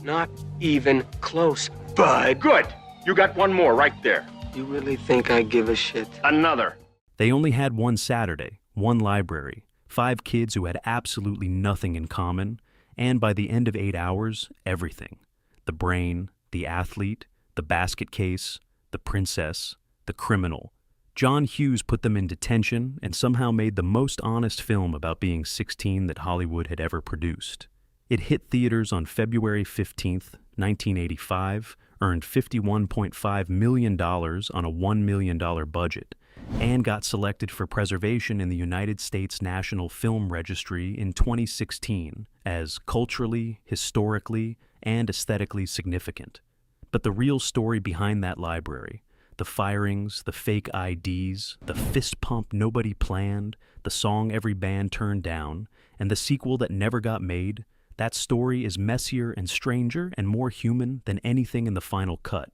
Not even close, bud. Good. You got one more right there. You really think I give a shit? Another. They only had one Saturday, one library, 5 kids who had absolutely nothing in common, and by the end of 8 hours, everything. The brain, the athlete, the basket case, the princess, the criminal. John Hughes put them in detention and somehow made the most honest film about being 16 that Hollywood had ever produced. It hit theaters on February 15th, 1985, earned $51.5 million on a $1 million budget, and got selected for preservation in the United States National Film Registry in 2016 as culturally, historically, and aesthetically significant. But the real story behind that library, the firings, the fake IDs, the fist pump nobody planned, the song every band turned down, and the sequel that never got made, that story is messier and stranger and more human than anything in the final cut,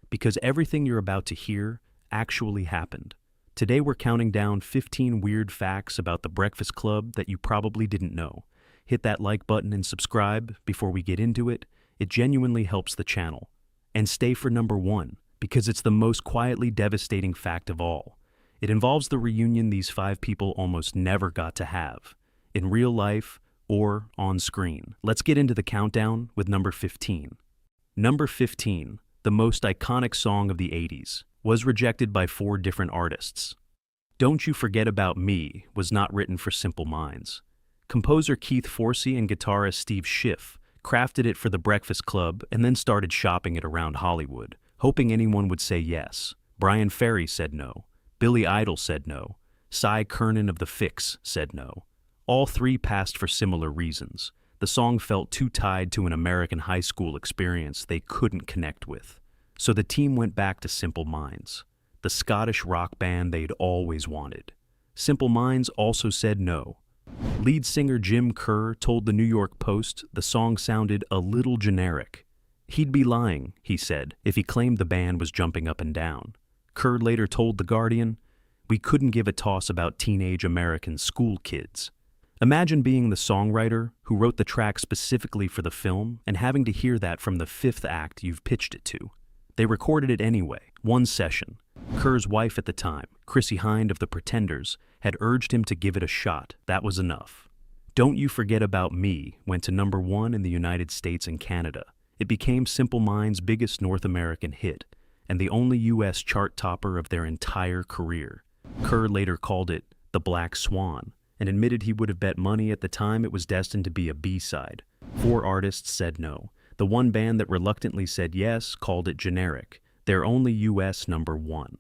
because everything you're about to hear actually happened. Today we're counting down 15 weird facts about the Breakfast Club that you probably didn't know. Hit that like button and subscribe before we get into it. It genuinely helps the channel. And stay for number 1, because it's the most quietly devastating fact of all. It involves the reunion these 5 people almost never got to have, in real life or on screen. Let's get into the countdown with number 15. Number 15, the most iconic song of the 80s, was rejected by 4 different artists. Don't You Forget About Me was not written for Simple Minds. Composer Keith Forsey and guitarist Steve Schiff crafted it for the Breakfast Club and then started shopping it around Hollywood, hoping anyone would say yes. Brian Ferry said no. Billy Idol said no. Cy Curnin of The Fix said no. All 3 passed for similar reasons. The song felt too tied to an American high school experience they couldn't connect with. So the team went back to Simple Minds, the Scottish rock band they'd always wanted. Simple Minds also said no. Lead singer Jim Kerr told the New York Post the song sounded a little generic. He'd be lying, he said, if he claimed the band was jumping up and down. Kerr later told The Guardian, "We couldn't give a toss about teenage American school kids." Imagine being the songwriter who wrote the track specifically for the film and having to hear that from the 5th act you've pitched it to. They recorded it anyway, one session. Kerr's wife at the time, Chrissie Hynde of The Pretenders, had urged him to give it a shot. That was enough. Don't You Forget About Me went to number 1 in the United States and Canada. It became Simple Minds' biggest North American hit, and the only U.S. chart topper of their entire career. Kerr later called it the Black Swan, and admitted he would have bet money at the time it was destined to be a B-side. 4 artists said no. The one band that reluctantly said yes called it generic, their only U.S. number 1.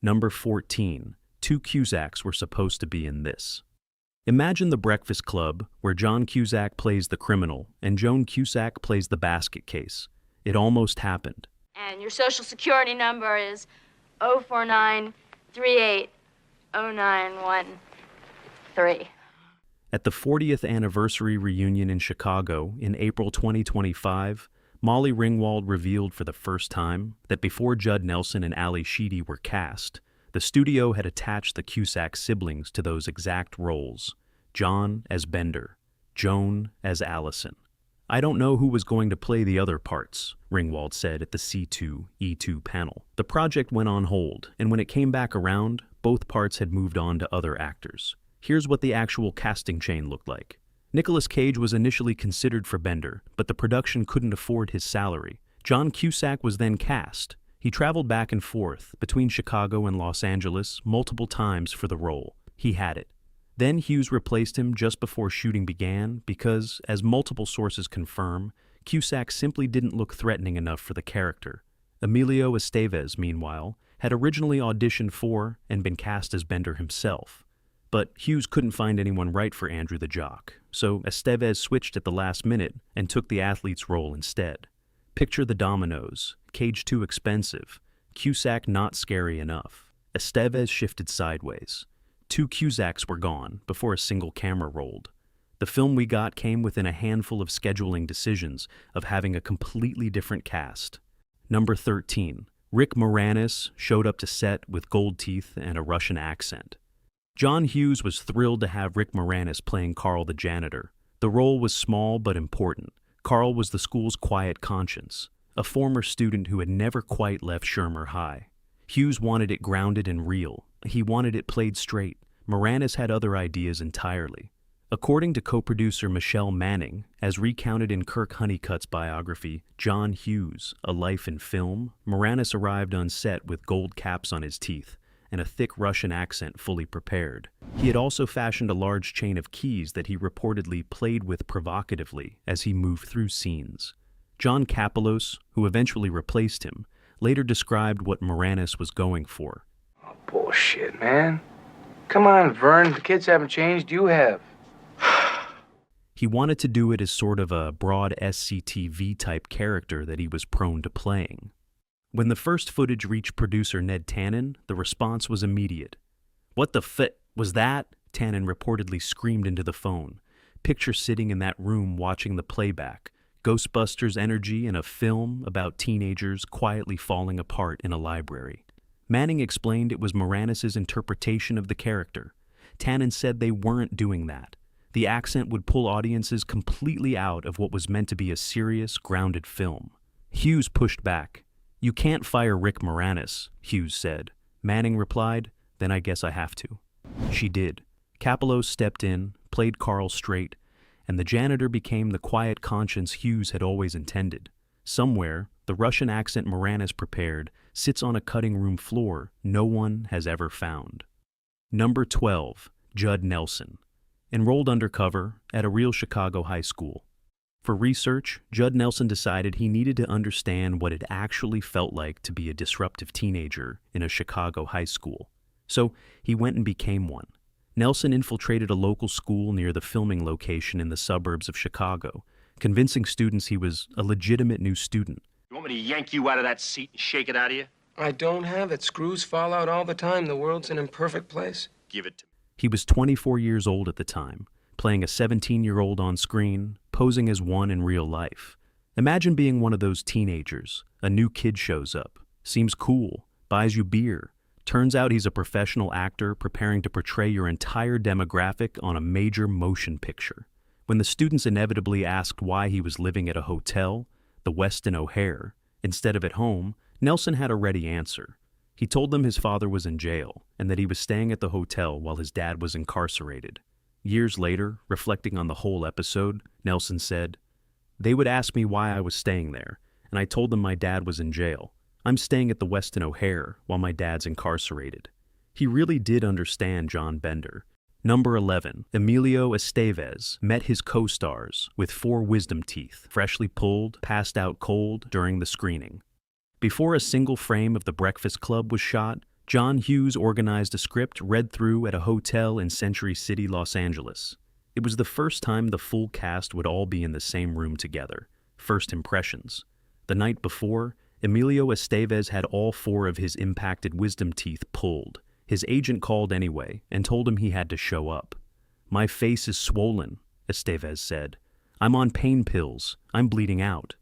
Number 14, 2 Cusacks were supposed to be in this. Imagine the Breakfast Club, where John Cusack plays the criminal and Joan Cusack plays the basket case. It almost happened. And your social security number is 049380913. At the 40th anniversary reunion in Chicago in April 2025, Molly Ringwald revealed for the first time that before Judd Nelson and Ali Sheedy were cast, the studio had attached the Cusack siblings to those exact roles, John as Bender, Joan as Allison. "I don't know who was going to play the other parts," Ringwald said at the C2E2 panel. The project went on hold, and when it came back around, both parts had moved on to other actors. Here's what the actual casting chain looked like. Nicolas Cage was initially considered for Bender, but the production couldn't afford his salary. John Cusack was then cast. He traveled back and forth between Chicago and Los Angeles multiple times for the role. He had it. Then Hughes replaced him just before shooting began because, as multiple sources confirm, Cusack simply didn't look threatening enough for the character. Emilio Estevez, meanwhile, had originally auditioned for and been cast as Bender himself. But Hughes couldn't find anyone right for Andrew the Jock, so Estevez switched at the last minute and took the athlete's role instead. Picture the dominoes. Cage too expensive. Cusack not scary enough. Estevez shifted sideways. 2 Cusacks were gone before a single camera rolled. The film we got came within a handful of scheduling decisions of having a completely different cast. Number 13. Rick Moranis showed up to set with gold teeth and a Russian accent. John Hughes was thrilled to have Rick Moranis playing Carl the janitor. The role was small but important. Carl was the school's quiet conscience, a former student who had never quite left Shermer High. Hughes wanted it grounded and real. He wanted it played straight. Moranis had other ideas entirely. According to co-producer Michelle Manning, as recounted in Kirk Honeycutt's biography, John Hughes, A Life in Film, Moranis arrived on set with gold caps on his teeth and a thick Russian accent fully prepared. He had also fashioned a large chain of keys that he reportedly played with provocatively as he moved through scenes. John Kapelos, who eventually replaced him, later described what Moranis was going for. Oh, bullshit, man. Come on, Vern. The kids haven't changed. You have. He wanted to do it as sort of a broad SCTV-type character that he was prone to playing. When the first footage reached producer Ned Tannen, the response was immediate. "What the was that?" Tannen reportedly screamed into the phone. Picture sitting in that room watching the playback, Ghostbusters energy in a film about teenagers quietly falling apart in a library. Manning explained it was Moranis' interpretation of the character. Tannen said they weren't doing that. The accent would pull audiences completely out of what was meant to be a serious, grounded film. Hughes pushed back. "You can't fire Rick Moranis," Hughes said. Manning replied, "Then I guess I have to." She did. Kapelos stepped in, played Carl straight, and the janitor became the quiet conscience Hughes had always intended. Somewhere, the Russian accent Moranis prepared sits on a cutting room floor no one has ever found. Number 12, Judd Nelson. Enrolled undercover at a real Chicago high school. For research, Judd Nelson decided he needed to understand what it actually felt like to be a disruptive teenager in a Chicago high school. So he went and became one. Nelson infiltrated a local school near the filming location in the suburbs of Chicago, convincing students he was a legitimate new student. You want me to yank you out of that seat and shake it out of you? I don't have it. Screws fall out all the time. The world's an imperfect place. Give it to me. He was 24 years old at the time, playing a 17-year-old on screen, posing as one in real life. Imagine being one of those teenagers. A new kid shows up, seems cool, buys you beer. Turns out he's a professional actor preparing to portray your entire demographic on a major motion picture. When the students inevitably asked why he was living at a hotel, the Westin O'Hare, instead of at home, Nelson had a ready answer. He told them his father was in jail and that he was staying at the hotel while his dad was incarcerated. Years later, reflecting on the whole episode, Nelson said, "They would ask me why I was staying there, and I told them my dad was in jail. I'm staying at the Westin O'Hare while my dad's incarcerated." He really did understand John Bender. Number 11, Emilio Estevez met his co-stars with 4 wisdom teeth, freshly pulled, passed out cold during the screening. Before a single frame of The Breakfast Club was shot, John Hughes organized a script read through at a hotel in Century City, Los Angeles. It was the first time the full cast would all be in the same room together. First impressions. The night before, Emilio Estevez had all 4 of his impacted wisdom teeth pulled. His agent called anyway and told him he had to show up. "My face is swollen," Estevez said. "I'm on pain pills. I'm bleeding out."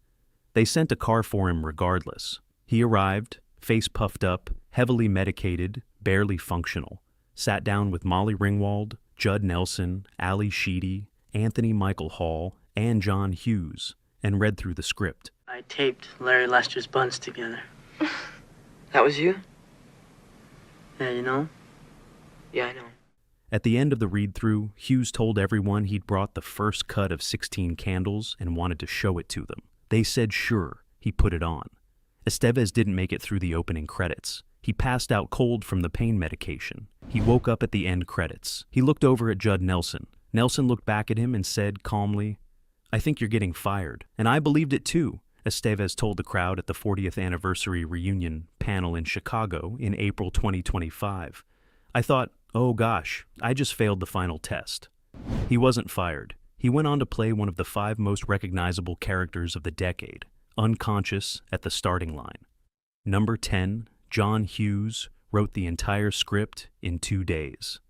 They sent a car for him regardless. He arrived, face puffed up, heavily medicated, barely functional. Sat down with Molly Ringwald, Judd Nelson, Ali Sheedy, Anthony Michael Hall, and John Hughes, and read through the script. I taped Larry Lester's buns together. That was you? Yeah, you know? Yeah, I know. At the end of the read-through, Hughes told everyone he'd brought the first cut of 16 candles and wanted to show it to them. They said sure. He put it on. Estevez didn't make it through the opening credits. He passed out cold from the pain medication. He woke up at the end credits. He looked over at Judd Nelson. Nelson looked back at him and said calmly, "I think you're getting fired." And I believed it too, Estevez told the crowd at the 40th anniversary reunion panel in Chicago in April 2025. "I thought, oh gosh, I just failed the final test." He wasn't fired. He went on to play one of the 5 most recognizable characters of the decade, unconscious at the starting line. Number 10, John Hughes wrote the entire script in 2 days.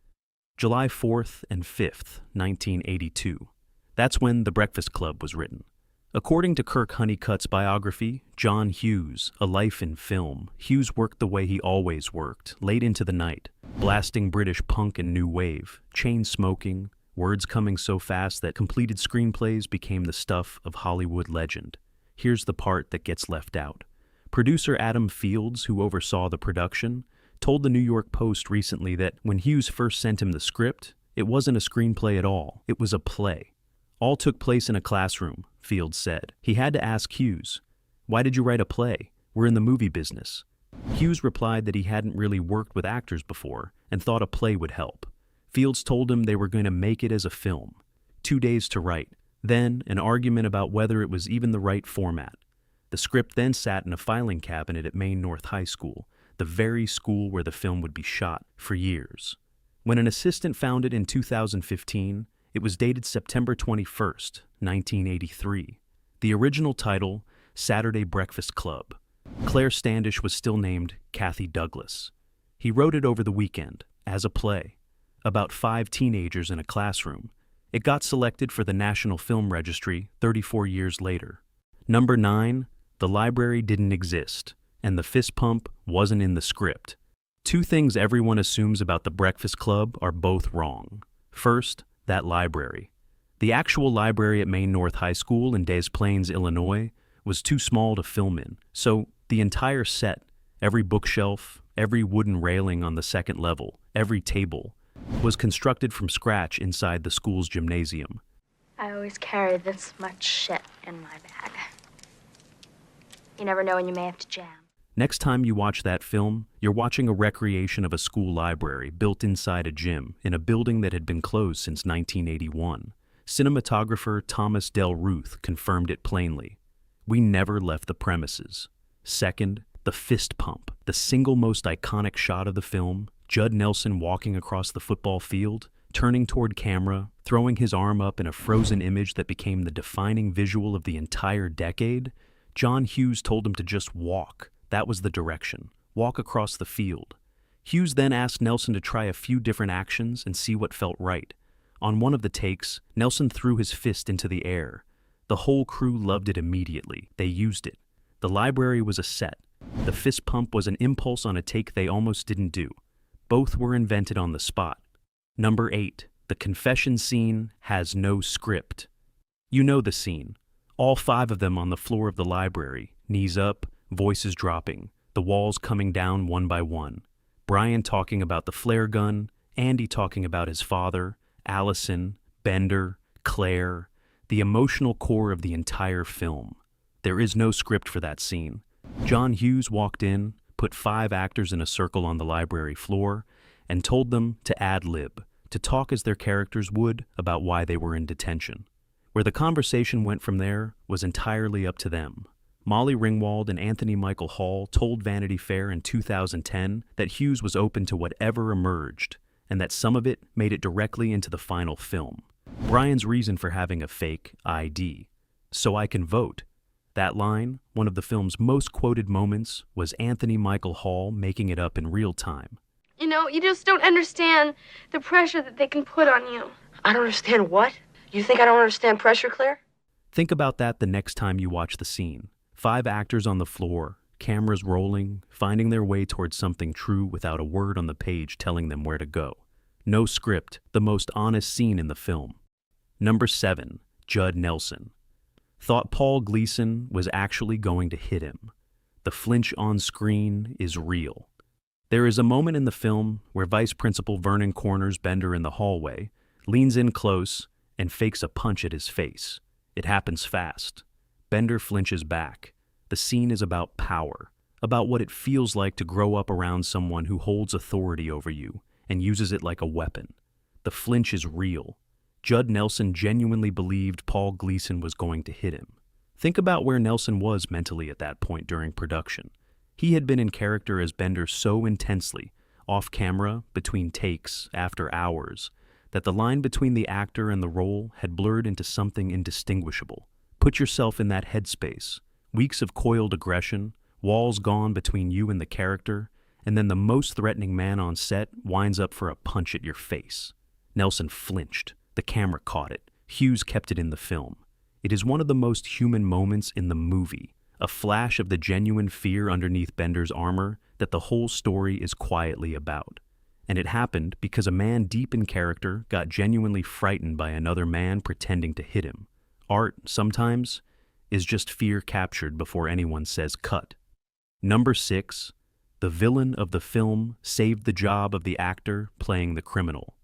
July 4th and 5th, 1982. That's when The Breakfast Club was written. According to Kirk Honeycutt's biography, John Hughes, A Life in Film, Hughes worked the way he always worked, late into the night, blasting British punk and new wave, chain smoking, words coming so fast that completed screenplays became the stuff of Hollywood legend. Here's the part that gets left out. Producer Adam Fields, who oversaw the production, told the New York Post recently that when Hughes first sent him the script, it wasn't a screenplay at all, it was a play. All took place in a classroom, Fields said. He had to ask Hughes, "Why did you write a play? We're in the movie business." Hughes replied that he hadn't really worked with actors before and thought a play would help. Fields told him they were going to make it as a film. 2 days to write. Then, an argument about whether it was even the right format. The script then sat in a filing cabinet at Maine North High School, the very school where the film would be shot, for years. When an assistant found it in 2015, it was dated September 21st, 1983. The original title, Saturday Breakfast Club. Claire Standish was still named Kathy Douglas. He wrote it over the weekend, as a play, about 5 teenagers in a classroom. It got selected for the National Film Registry 34 years later. Number 9, the library didn't exist, and the fist pump wasn't in the script. 2 things everyone assumes about the Breakfast Club are both wrong. First, that library. The actual library at Maine North High School in Des Plaines, Illinois, was too small to film in, so the entire set, every bookshelf, every wooden railing on the second level, every table, was constructed from scratch inside the school's gymnasium. I always carry this much shit in my bag. You never know when you may have to jam. Next time you watch that film, you're watching a recreation of a school library built inside a gym in a building that had been closed since 1981. Cinematographer Thomas Del Ruth confirmed it plainly. We never left the premises. Second, the fist pump, the single most iconic shot of the film, Judd Nelson walking across the football field, turning toward camera, throwing his arm up in a frozen image that became the defining visual of the entire decade. John Hughes told him to just walk. That was the direction. Walk across the field. Hughes then asked Nelson to try a few different actions and see what felt right. On one of the takes, Nelson threw his fist into the air. The whole crew loved it immediately. They used it. The library was a set. The fist pump was an impulse on a take they almost didn't do. Both were invented on the spot. Number 8, the confession scene has no script. You know the scene. All 5 of them on the floor of the library, knees up, voices dropping, the walls coming down one by one. Brian talking about the flare gun, Andy talking about his father, Allison, Bender, Claire, the emotional core of the entire film. There is no script for that scene. John Hughes walked in, put 5 actors in a circle on the library floor, and told them to ad-lib, to talk as their characters would about why they were in detention. Where the conversation went from there was entirely up to them. Molly Ringwald and Anthony Michael Hall told Vanity Fair in 2010 that Hughes was open to whatever emerged, and that some of it made it directly into the final film. Brian's reason for having a fake ID. "So I can vote." That line, one of the film's most quoted moments, was Anthony Michael Hall making it up in real time. You know, you just don't understand the pressure that they can put on you. I don't understand what? You think I don't understand pressure, Claire? Think about that the next time you watch the scene. 5 actors on the floor, cameras rolling, finding their way towards something true without a word on the page telling them where to go. No script, the most honest scene in the film. Number 7, Judd Nelson. Thought Paul Gleason was actually going to hit him. The flinch on screen is real. There is a moment in the film where Vice Principal Vernon corners Bender in the hallway, leans in close, and fakes a punch at his face. It happens fast. Bender flinches back. The scene is about power, about what it feels like to grow up around someone who holds authority over you and uses it like a weapon. The flinch is real. Judd Nelson genuinely believed Paul Gleason was going to hit him. Think about where Nelson was mentally at that point during production. He had been in character as Bender so intensely, off camera, between takes, after hours, that the line between the actor and the role had blurred into something indistinguishable. Put yourself in that headspace. Weeks of coiled aggression, walls gone between you and the character, and then the most threatening man on set winds up for a punch at your face. Nelson flinched. The camera caught it. Hughes kept it in the film. It is one of the most human moments in the movie, a flash of the genuine fear underneath Bender's armor that the whole story is quietly about. and it happened because a man deep in character got genuinely frightened by another man pretending to hit him. Art, sometimes, is just fear captured before anyone says cut. Number 6, the villain of the film saved the job of the actor playing the criminal.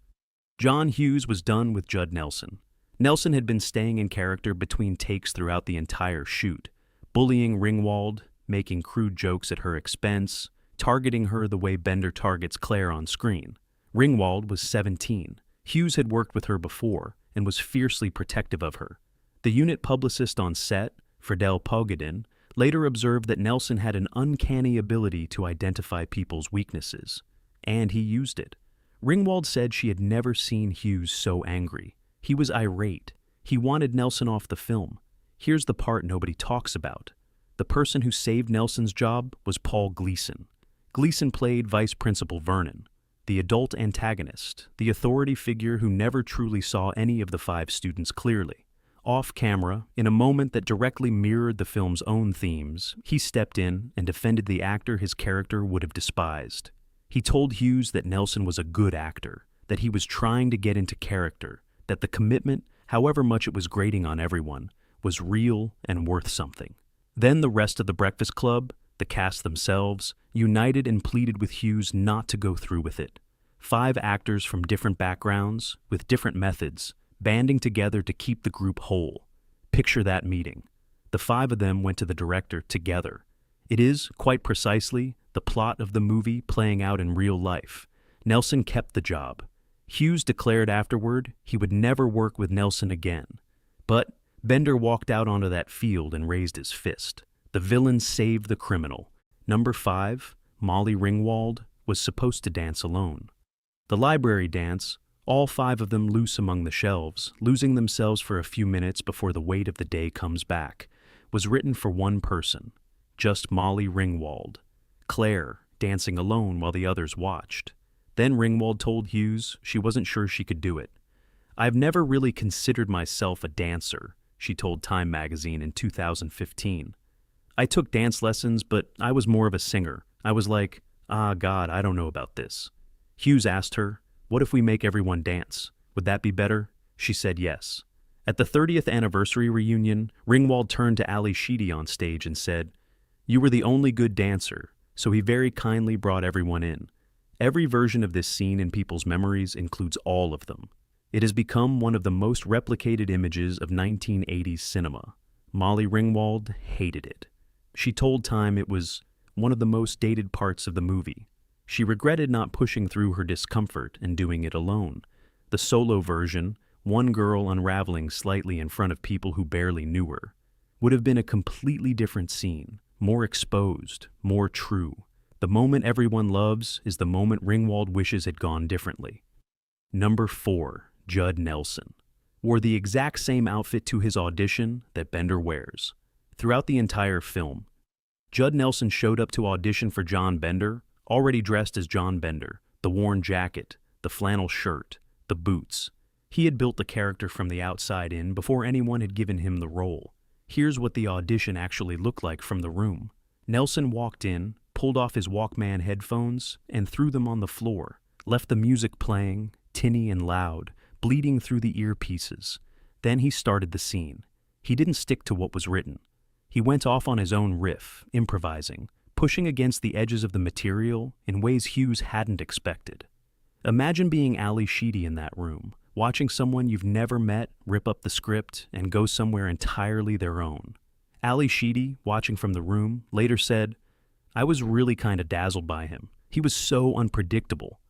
John Hughes was done with Judd Nelson. Nelson had been staying in character between takes throughout the entire shoot, bullying Ringwald, making crude jokes at her expense, targeting her the way Bender targets Claire on screen. Ringwald was 17. Hughes had worked with her before and was fiercely protective of her. The unit publicist on set, Fidel Pogadin, later observed that Nelson had an uncanny ability to identify people's weaknesses, and he used it. Ringwald said she had never seen Hughes so angry. He was irate. He wanted Nelson off the film. Here's the part nobody talks about. The person who saved Nelson's job was Paul Gleason. Gleason played Vice Principal Vernon, the adult antagonist, the authority figure who never truly saw any of the 5 students clearly. Off camera, in a moment that directly mirrored the film's own themes, he stepped in and defended the actor his character would have despised. He told Hughes that Nelson was a good actor, that he was trying to get into character, that the commitment, however much it was grating on everyone, was real and worth something. Then the rest of the Breakfast Club, the cast themselves, united and pleaded with Hughes not to go through with it. 5 actors from different backgrounds, with different methods, banding together to keep the group whole. Picture that meeting. The 5 of them went to the director together. It is, quite precisely, the plot of the movie playing out in real life. Nelson kept the job. Hughes declared afterward he would never work with Nelson again. But Bender walked out onto that field and raised his fist. The villain saved the criminal. Number 5, Molly Ringwald, was supposed to dance alone. The library dance, all 5 of them loose among the shelves, losing themselves for a few minutes before the weight of the day comes back, was written for one person, just Molly Ringwald. Claire, dancing alone while the others watched. Then Ringwald told Hughes she wasn't sure she could do it. "I've never really considered myself a dancer," she told Time magazine in 2015. "I took dance lessons, but I was more of a singer. I was like, God, I don't know about this." Hughes asked her, "What if we make everyone dance? Would that be better?" She said yes. At the 30th anniversary reunion, Ringwald turned to Ali Sheedy on stage and said, "You were the only good dancer," so he very kindly brought everyone in. Every version of this scene in people's memories includes all of them. It has become one of the most replicated images of 1980s cinema. Molly Ringwald hated it. She told Time it was one of the most dated parts of the movie. She regretted not pushing through her discomfort and doing it alone. The solo version, one girl unraveling slightly in front of people who barely knew her, would have been a completely different scene, more exposed, more true. The moment everyone loves is the moment Ringwald wishes had gone differently. Number 4, Judd Nelson, wore the exact same outfit to his audition that Bender wears. Throughout the entire film, Judd Nelson showed up to audition for John Bender, already dressed as John Bender, the worn jacket, the flannel shirt, the boots. He had built the character from the outside in before anyone had given him the role. Here's what the audition actually looked like from the room. Nelson walked in, pulled off his Walkman headphones, and threw them on the floor, left the music playing, tinny and loud, bleeding through the earpieces. Then he started the scene. He didn't stick to what was written. He went off on his own riff, improvising, pushing against the edges of the material in ways Hughes hadn't expected. Imagine being Ali Sheedy in that room, watching someone you've never met rip up the script and go somewhere entirely their own. Ali Sheedy, watching from the room, later said, "I was really kind of dazzled by him. He was so unpredictable."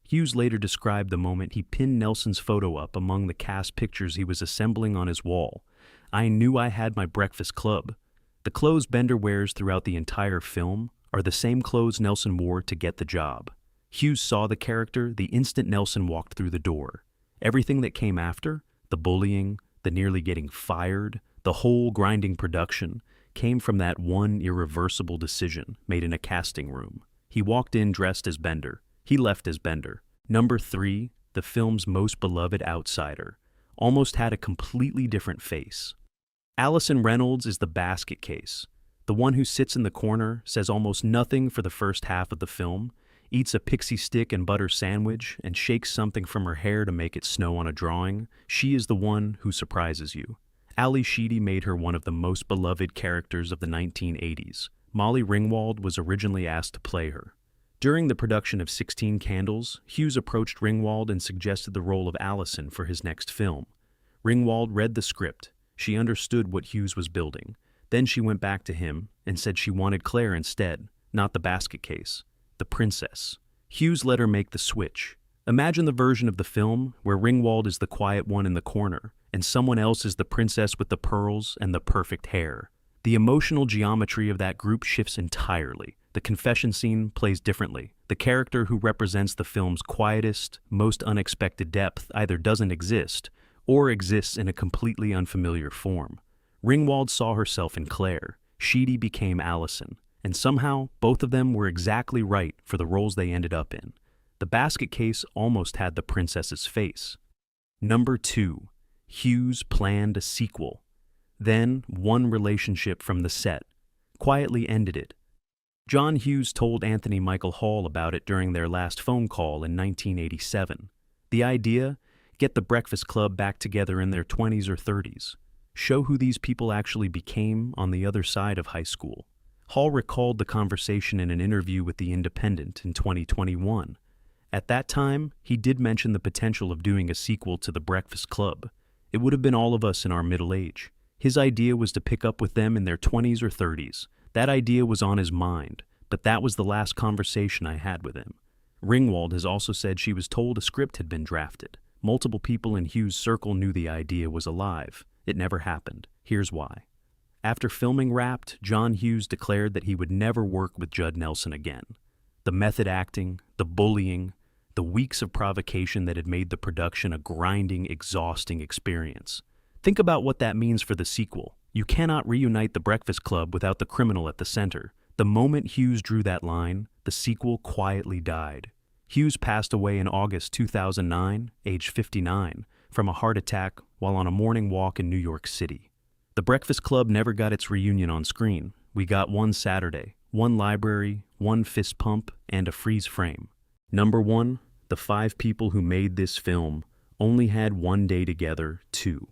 Hughes later described the moment he pinned Nelson's photo up among the cast pictures he was assembling on his wall. "I knew I had my Breakfast Club." The clothes Bender wears throughout the entire film are the same clothes Nelson wore to get the job. Hughes saw the character the instant Nelson walked through the door. Everything that came after, the bullying, the nearly getting fired, the whole grinding production, came from that one irreversible decision made in a casting room. He walked in dressed as Bender. He left as Bender. Number 3, the film's most beloved outsider, almost had a completely different face. Allison Reynolds is the basket case, the one who sits in the corner, says almost nothing for the first half of the film, eats a pixie stick and butter sandwich, and shakes something from her hair to make it snow on a drawing, she is the one who surprises you. Ali Sheedy made her one of the most beloved characters of the 1980s. Molly Ringwald was originally asked to play her. During the production of 16 Candles, Hughes approached Ringwald and suggested the role of Allison for his next film. Ringwald read the script. She understood what Hughes was building. Then she went back to him and said she wanted Claire instead, not the basket case, the princess. Hughes let her make the switch. Imagine the version of the film where Ringwald is the quiet one in the corner, and someone else is the princess with the pearls and the perfect hair. The emotional geometry of that group shifts entirely. The confession scene plays differently. The character who represents the film's quietest, most unexpected depth either doesn't exist or exists in a completely unfamiliar form. Ringwald saw herself in Claire. Sheedy became Allison. And somehow, both of them were exactly right for the roles they ended up in. The basket case almost had the princess's face. Number 2. Hughes planned a sequel. Then, one relationship from the set. Quietly ended it. John Hughes told Anthony Michael Hall about it during their last phone call in 1987. The idea? Get the Breakfast Club back together in their 20s or 30s. Show who these people actually became on the other side of high school. Hall recalled the conversation in an interview with The Independent in 2021. At that time, he did mention the potential of doing a sequel to The Breakfast Club. It would have been all of us in our middle age. His idea was to pick up with them in their 20s or 30s. That idea was on his mind, but that was the last conversation I had with him. Ringwald has also said she was told a script had been drafted. Multiple people in Hughes' circle knew the idea was alive. It never happened. Here's why. After filming Wrapped, John Hughes declared that he would never work with Judd Nelson again. The method acting, the bullying, the weeks of provocation that had made the production a grinding, exhausting experience. Think about what that means for the sequel. You cannot reunite the Breakfast Club without the criminal at the center. The moment Hughes drew that line, the sequel quietly died. Hughes passed away in August 2009, age 59, from a heart attack while on a morning walk in New York City. The Breakfast Club never got its reunion on screen. We got one Saturday, one library, one fist pump, and a freeze frame. Number 1, the 5 people who made this film only had one day together, too.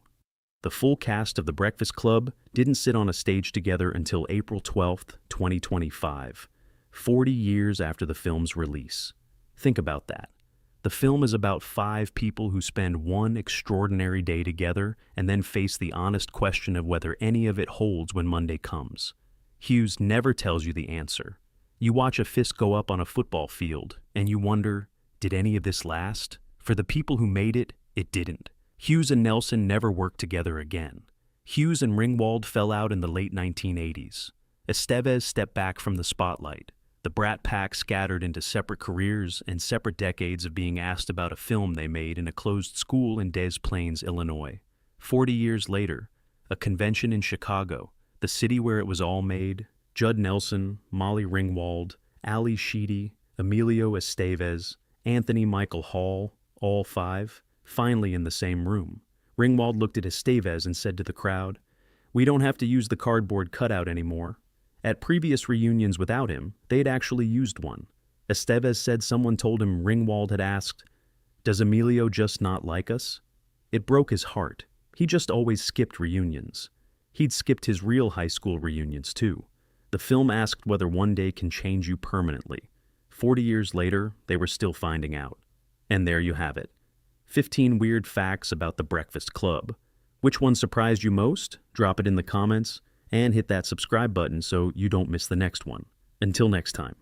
The full cast of The Breakfast Club didn't sit on a stage together until April 12, 2025, 40 years after the film's release. Think about that. The film is about 5 people who spend one extraordinary day together and then face the honest question of whether any of it holds when Monday comes. Hughes never tells you the answer. You watch a fist go up on a football field, and you wonder, did any of this last? For the people who made it, it didn't. Hughes and Nelson never worked together again. Hughes and Ringwald fell out in the late 1980s. Estevez stepped back from the spotlight. The Brat Pack scattered into separate careers and separate decades of being asked about a film they made in a closed school in Des Plaines, Illinois. 40 years later, a convention in Chicago, the city where it was all made, Judd Nelson, Molly Ringwald, Ali Sheedy, Emilio Estevez, Anthony Michael Hall, all 5, finally in the same room. Ringwald looked at Estevez and said to the crowd, "We don't have to use the cardboard cutout anymore." At previous reunions without him, they'd actually used one. Estevez said someone told him Ringwald had asked, "Does Emilio just not like us?" It broke his heart. He just always skipped reunions. He'd skipped his real high school reunions, too. The film asked whether one day can change you permanently. 40 years later, they were still finding out. And there you have it. 15 weird facts about the Breakfast Club. Which one surprised you most? Drop it in the comments. And hit that subscribe button so you don't miss the next one. Until next time.